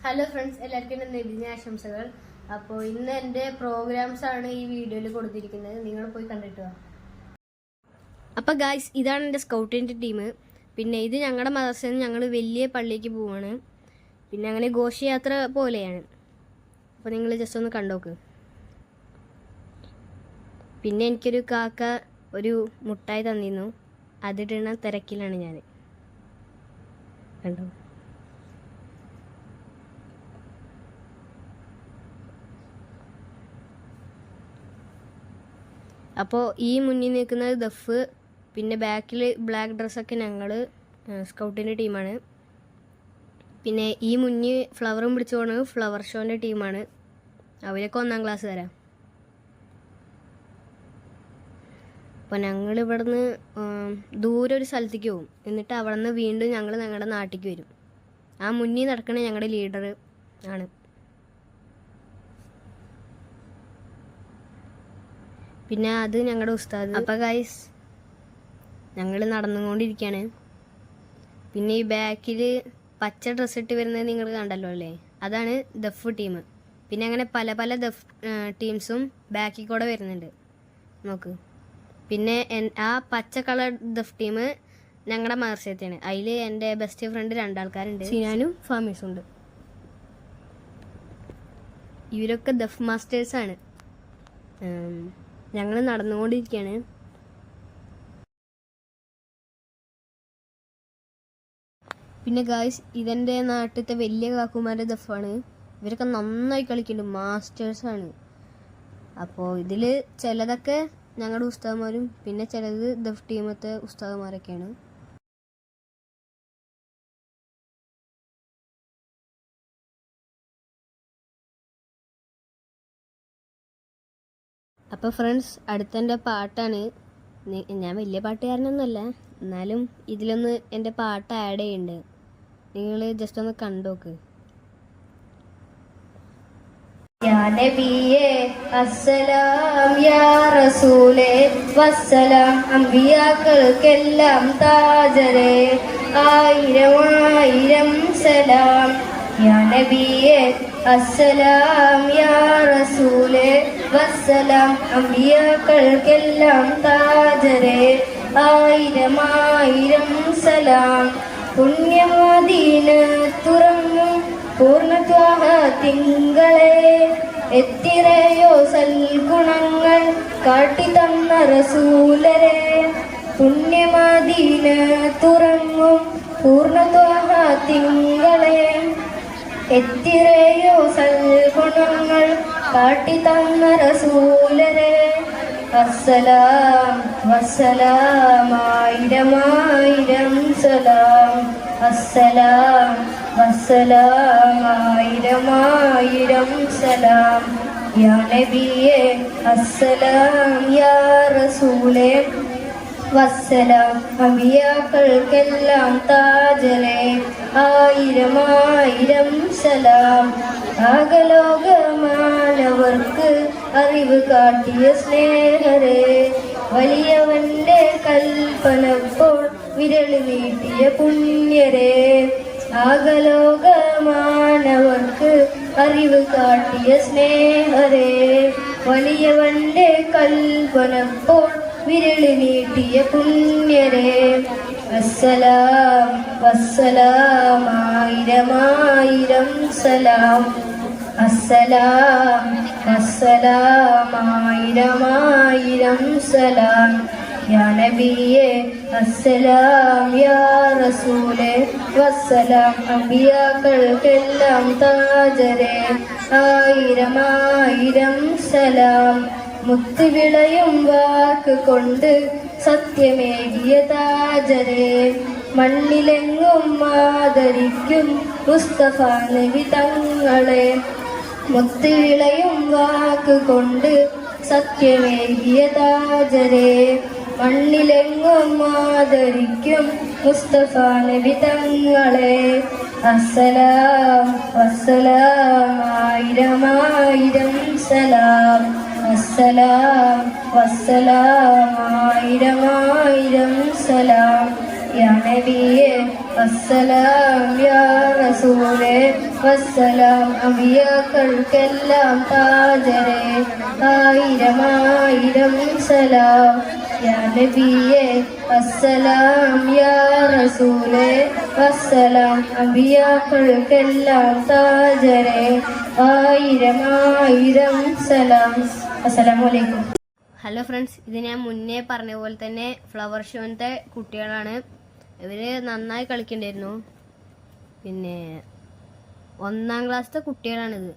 Hello friends, എല്ലാവർക്കും എൻ്റെ നബിദിന ആശംസകൾ. അപ്പോൾ ഇന്ന് എൻ്റെ പ്രോഗ്രാംസ് ആണ് ഈ വീഡിയോയിൽ കൊടുത്തിരിക്കുന്നത്. നിങ്ങൾ പോയി കണ്ടിട്ട് വാ. അപ്പോൾ ഗായ്സ്, ഇതാണ് എൻ്റെ സ്കൗട്ടിൻ്റെ ടീം. പിന്നെ ഇത് ഞങ്ങളുടെ മദ്രസയിൽ നിന്ന് ഞങ്ങൾ വലിയ പള്ളിക്ക് പോവാണ്. പിന്നെ അങ്ങനെ ഘോഷയാത്ര പോലെയാണ്. അപ്പോൾ നിങ്ങൾ ജസ്റ്റ് ഒന്ന് കണ്ടോക്ക്. പിന്നെ എനിക്കൊരു കാക്ക ഒരു മുട്ടായി തന്നിരുന്നു. അതിടുന്ന തിരക്കിലാണ് ഞാൻ. കണ്ടോ? അപ്പോൾ ഈ മുന്നിൽ നിൽക്കുന്നത് ദഫ്, പിന്നെ ബാക്കിൽ ബ്ലാക്ക് ഡ്രസ്സൊക്കെ ഞങ്ങൾ സ്കൗട്ടിൻ്റെ ടീമാണ്. പിന്നെ ഈ മുന്നിൽ ഫ്ലവറും പിടിച്ചു പോകുന്നത് ഫ്ലവർ ഷോൻ്റെ ടീമാണ്. അവരൊക്കെ 1ാം ക്ലാസ് തരാം. അപ്പോൾ ഞങ്ങൾ ഇവിടുന്ന് ദൂരെ ഒരു സ്ഥലത്തേക്ക് പോകും. എന്നിട്ട് അവിടെ നിന്ന് വീണ്ടും ഞങ്ങൾ ഞങ്ങളുടെ നാട്ടിലേക്ക് വരും. ആ മുന്നിൽ നടക്കണ ഞങ്ങളുടെ ലീഡർ ആണ്. പിന്നെ അത് ഞങ്ങളുടെ ഉസ്താദ്. അപ്പോൾ ഗൈസ്, ഞങ്ങൾ നടന്നുകൊണ്ടിരിക്കുകയാണ്. പിന്നെ ഈ ബാക്കിൽ പച്ച ഡ്രസ്സ് ഇട്ട് വരുന്നത് നിങ്ങൾ കണ്ടല്ലോ അല്ലേ, അതാണ് ദഫ് ടീം. പിന്നെ അങ്ങനെ പല പല ദഫ് ടീംസും ബാക്കിൽ കൂടെ വരുന്നുണ്ട് നോക്ക്. പിന്നെ ആ പച്ച കളർ ദഫ് ടീം ഞങ്ങളുടെ മദർസത്തെയാണ്. അതിൽ എൻ്റെ ബെസ്റ്റ് ഫ്രണ്ട് 2 ആൾക്കാരുണ്ട്, സിനാനും ഫാമീസും ഉണ്ട്. ഇവരൊക്കെ ദഫ് മാസ്റ്റേഴ്സാണ്. ഞങ്ങൾ നടന്നുകൊണ്ടിരിക്കുകയാണ്. പിന്നെ ഗായ്സ്, ഇതെൻ്റെ നാട്ടിലത്തെ വലിയ കാക്കുമാരുടെ ദഫാണ്. ഇവരൊക്കെ നന്നായി കളിക്കുന്നുണ്ട്, മാസ്റ്റേഴ്സാണ്. അപ്പോൾ ഇതിൽ ചിലതൊക്കെ ഞങ്ങളുടെ ഉസ്താദന്മാരും പിന്നെ ചിലത് ദഫ് ടീമത്തെ ഉസ്താദന്മാരൊക്കെയാണ്. അപ്പോൾ ഫ്രണ്ട്സ്, അടുത്തെൻ്റെ പാട്ടാണ്. ഞാൻ വലിയ പാട്ടുകാരനൊന്നുമല്ല, എന്നാലും ഇതിലൊന്ന് എൻ്റെ പാട്ട് ആഡ് ചെയ്യുന്നുണ്ട്. നിങ്ങൾ ജസ്റ്റ് ഒന്ന് കണ്ടോക്ക്. യാ നബിയേ അസ്സലാം, യാ റസൂലേ വസ്സലാം, അമ്പിയാക്കൾക്കെല്ലാം താജരേ 1000 സലാം. യാ നബിയേ അസ്സലാം, യാ റസൂലേ വസ്സലാം, അമ്പിയാക്കൾക്കെല്ലാം താജരേ 1000 സലാം. പുണ്യമദീന തുറങ്ങും പൂർണ്ണത്വാഹ തിങ്കളെ, എത്തിരയോ സൽഗുണങ്ങൾ കാട്ടിത്തന്ന റസൂലരെ. പുണ്യമദീന തുറങ്ങും പൂർണ്ണത്വാഹ തിങ്കളെ, എത്തിരയോ സൽഗുണങ്ങൾ കാട്ടിത്തന്ന റസൂലരെ. അസ്സലാം വസ്സലാം 1000 സലാം. അസ്സലാം വസ്സലാം 1000 സലാം. യാ നബിയേ അസ്സലാം, യാ റസൂലേ വസ്സലാം, അമ്പിയാക്കൾക്കെല്ലാം താജരേ 1000 സലാം. ആകലോകമാനവർക്ക് അറിവ് കാട്ടിയ സ്നേഹരേ, വലിയവന്റെ കൽപ്പനപ്പോൾ വിരൽ നീട്ടിയ പുണ്യരേ. ആകലോകമാനവർക്ക് അറിവ് കാട്ടിയ സ്നേഹരേ, വലിയവന്റെ കൽപ്പനപ്പോൾ വിരൽ നീട്ടിയ പുണ്യരേ. അസ്സലാം വസ്സലാം 1000 സലാം. അസ്സലാം വസ്സലാം 1000 സലാം. യാ നബിയേ അസ്സലാം, യാ റസൂലേ വസ്സലാം, അമ്പിയാക്കൾക്കെല്ലാം താജരേ 1000 സലാം. മുത്തുവിളയും വാക്ക് കൊണ്ട് സത്യമേകിയ താജരേ, മണ്ണിലെങ്ങും ആദരിക്കും മുസ്തഫ നബി തങ്ങളെ. മുത്തുവിളയും വാക്ക് കൊണ്ട് സത്യമേകിയ താജരേ, മണ്ണിലെങ്ങും ആദരിക്കും മുസ്തഫ നബി തങ്ങളെ. അസ്സലാം വസ്സലാം 1000 സലാം. അസ്സലാം വസ്സലാം 1000 സലാം. യാ നബിയേ വസ്സലാം യാ റസൂലേ വസ്സലാം അമ്പിയാക്കൾക്കെല്ലാം താജരേ ആയിരം ആയിരം സലാം യാ നബിയേ വസ്സലാം യാ റസൂലേ വസ്സലാം അമ്പിയാക്കൾക്കെല്ലാം താജരേ ആയിരം ആയിരം സലാം. അസ്സലാമു അലൈക്കും. ഹലോ ഫ്രണ്ട്സ്, ഇത് ഞാൻ മുന്നേ പറഞ്ഞ പോലെ തന്നെ ഫ്ലവർ ഷോത്തെ കുട്ടികളാണ്. ഇവർ നന്നായി കളിക്കണ്ടായിരുന്നു. പിന്നെ 1ാം ക്ലാസ്സിലെ കുട്ടികളാണിത്.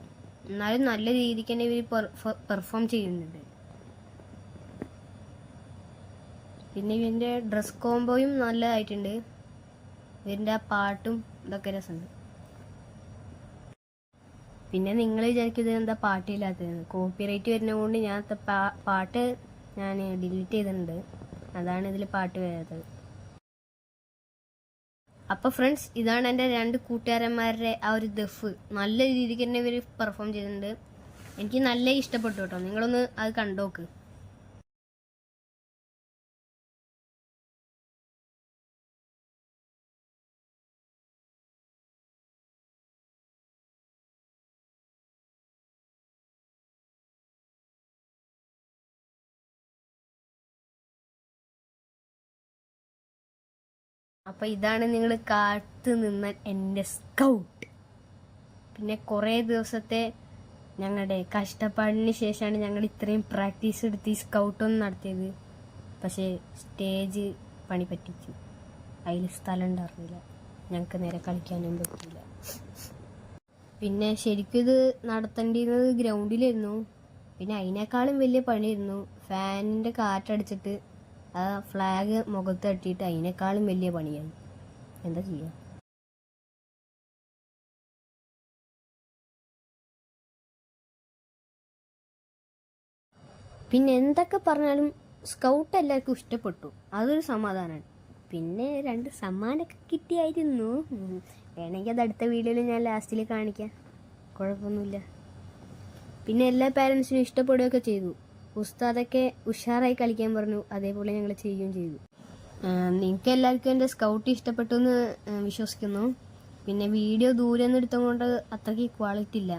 എന്നാലും നല്ല രീതിക്ക് തന്നെ ഇവർ പെർഫോം ചെയ്യുന്നുണ്ട്. പിന്നെ ഇവൻ്റെ ഡ്രസ് കോംബോയും നല്ലതായിട്ടുണ്ട്. ഇവൻ്റെ ആ പാട്ടും ഇതൊക്കെ രസമുണ്ട്. പിന്നെ നിങ്ങൾ വിചാരിക്കും എന്താ പാട്ടില്ലാത്തത്, കോപ്പിറൈറ്റ് വരുന്നതുകൊണ്ട് ഞാൻ പാട്ട് ഡിലീറ്റ് ചെയ്തിട്ടുണ്ട്. അതാണ് ഇതിൽ പാട്ട് വരാത്തത്. അപ്പോൾ ഫ്രണ്ട്സ്, ഇതാണ് എൻ്റെ 2 കൂട്ടുകാരന്മാരുടെ ആ ഒരു ദഫ്. നല്ല രീതിക്ക് തന്നെ ഇവർ പെർഫോം ചെയ്തിട്ടുണ്ട്. എനിക്ക് നല്ല ഇഷ്ടപ്പെട്ടു കേട്ടോ. നിങ്ങളൊന്ന് അത് കണ്ടോക്ക്. അപ്പോൾ ഇതാണ് നിങ്ങൾ കാത്തു നിന്ന എൻ്റെ സ്കൗട്ട്. പിന്നെ കുറേ ദിവസത്തെ ഞങ്ങളുടെ കഷ്ടപ്പാടിന് ശേഷമാണ് ഞങ്ങൾ ഇത്രയും പ്രാക്ടീസ് എടുത്ത് ഈ സ്കൗട്ടൊന്നും നടത്തിയത്. പക്ഷേ സ്റ്റേജ് പണി പറ്റിച്ചു. അതിൽ സ്ഥലം ഉണ്ടായിരുന്നില്ല, ഞങ്ങൾക്ക് നേരെ കളിക്കാനും പറ്റില്ല. പിന്നെ ശരിക്കും ഇത് നടത്തേണ്ടിയിരുന്നത് ഗ്രൗണ്ടിലായിരുന്നു. പിന്നെ അതിനേക്കാളും വലിയ പണിയായിരുന്നു. ഫാനിൻ്റെ കാറ്റടിച്ചിട്ട് ആ ഫ്ലാഗ് മുഖത്ത് തട്ടിയിട്ട് അതിനേക്കാളും വലിയ പണിയായി. എന്താ ചെയ്യുക? പിന്നെ എന്തൊക്കെ പറഞ്ഞാലും സ്കൗട്ട് എല്ലാവർക്കും ഇഷ്ടപ്പെട്ടു. അതൊരു സമാധാനമാണ്. പിന്നെ 2 സമ്മാനമൊക്കെ കിട്ടിയായിരുന്നു. വേണമെങ്കിൽ അത് അടുത്ത വീഡിയോയിൽ ഞാൻ ലാസ്റ്റിൽ കാണിക്കാം, കുഴപ്പമൊന്നുമില്ല. പിന്നെ എല്ലാ പാരൻസിനും ഇഷ്ടപ്പെടുകയൊക്കെ ചെയ്തു. ഉസ്താദൊക്കെ ഉഷാറായി കളിക്കാൻ പറഞ്ഞു. അതേപോലെ ഞങ്ങൾ ചെയ്യുകയും ചെയ്തു. നിങ്ങൾക്ക് എല്ലാവർക്കും എൻ്റെ സ്കൗട്ട് ഇഷ്ടപ്പെട്ടു എന്ന് വിശ്വസിക്കുന്നു. പിന്നെ വീഡിയോ ദൂരെ നിന്ന് എടുത്തുകൊണ്ട് അത്രയ്ക്ക് ക്വാളിറ്റി ഇല്ല,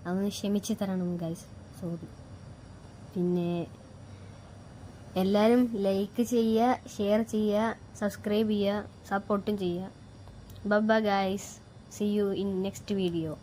അതൊന്ന് ക്ഷമിച്ച് തരണം ഗൈസ്, സോറി. പിന്നെ എല്ലാവരും ലൈക്ക് ചെയ്യുക, ഷെയർ ചെയ്യുക, സബ്സ്ക്രൈബ് ചെയ്യുക, സപ്പോർട്ടും ചെയ്യുക. Bye guys, see you in next video.